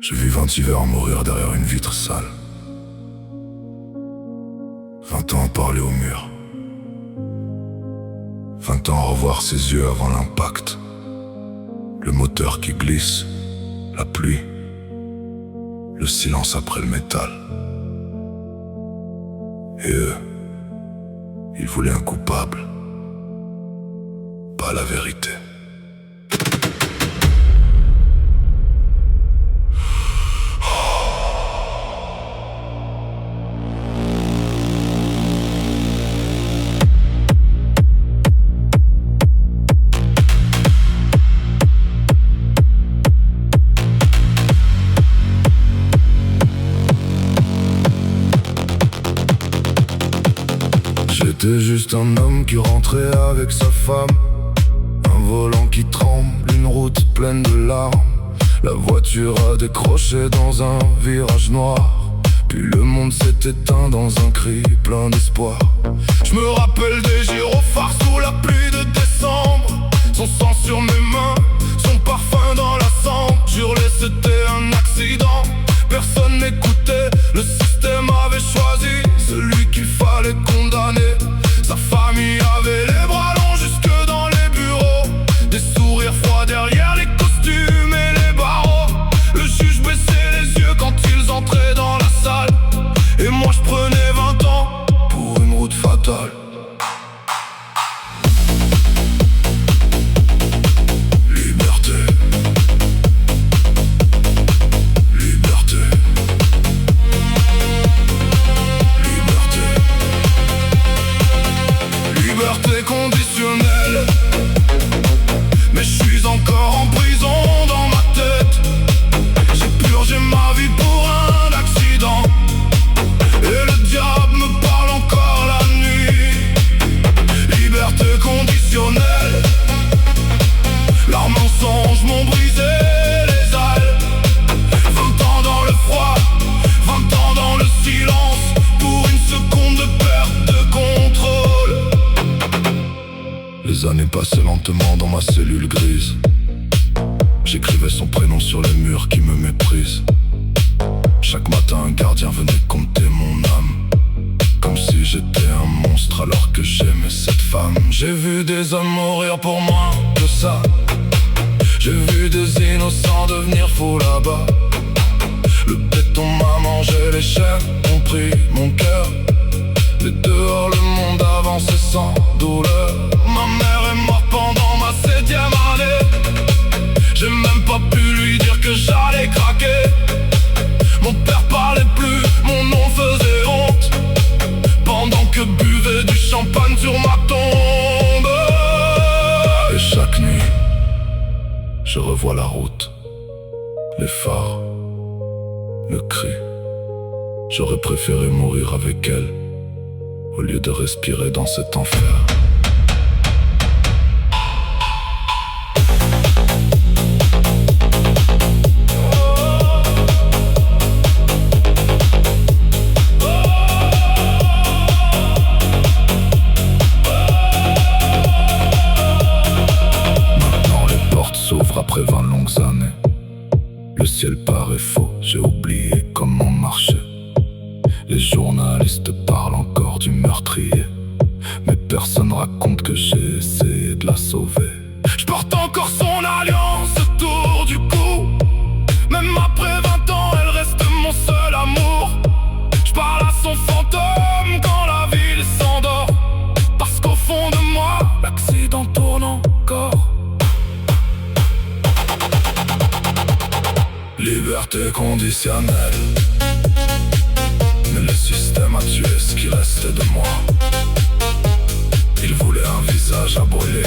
J'ai vu 20 hivers mourir derrière une vitre sale. 20 ans à parler au mur. 20 ans à revoir ses yeux avant l'impact. Le moteur qui glisse, la pluie, le silence après le métal. Et eux, ils voulaient un coupable, pas la vérité. J'étais juste un homme qui rentrait avec sa femme. Un volant qui tremble, une route pleine de larmes. La voiture a décroché dans un virage noir. Puis le monde s'est éteint dans un cri plein d'espoir. Je me rappelle des gyrophares sous la pluie de décembre. Son sang sur mes mains, son parfum dans la cendre. J'hurlais, c'était un accident. Personne n'écoutait, le système avait choisi celui qu'il fallait condamner. Sa famille avait les bras longs jusque dans les bureaux. Des sourires froids derrière les costumes et les barreaux. Le juge baissait les yeux quand ils entraient dans la salle. Et moi je prenais 20 ans pour une route fatale. Conditionnelle. Mais je suis encore en prison dans ma tête. J'ai purgé ma vie pour un accident. Et le diable me parle encore la nuit. Liberté conditionnelle. Leurs mensonges m'ont brisé les ailes. 20 ans dans le froid, 20 ans dans le silence. Pour une seconde de perte de contrôle. Les années passaient lentement dans ma cellule grise. J'écrivais son prénom sur les murs qui me méprisent. Chaque matin un gardien venait compter mon âme. Comme si j'étais un monstre alors que j'aimais cette femme. J'ai vu des hommes mourir pour moins que ça. J'ai vu des innocents devenir fous là-bas. Le béton m'a mangé, les chaînes ont pris mon cœur. Et dehors le monde avançait sans douleur. Ma mère est morte pendant ma 7e année. J'ai même pas pu lui dire que j'allais craquer. Mon père parlait plus, mon nom faisait honte. Pendant que buvait du champagne sur ma tombe. Et chaque nuit, je revois la route, les phares, le cri. J'aurais préféré mourir avec elle au lieu de respirer dans cet enfer. Maintenant les portes s'ouvrent après 20 longues années. Le ciel paraît faux, j'ai oublié comment marcher. Les journalistes parlent encore du meurtrier, mais personne raconte que j'ai essayé de la sauver. Je porte encore son alliance autour du cou. Même après 20 ans, elle reste mon seul amour. Je parle à son fantôme quand la ville s'endort. Parce qu'au fond de moi, l'accident tourne encore. Liberté conditionnelle. Mais le système a tué ce qui restait de moi. Il voulait un visage à brûler.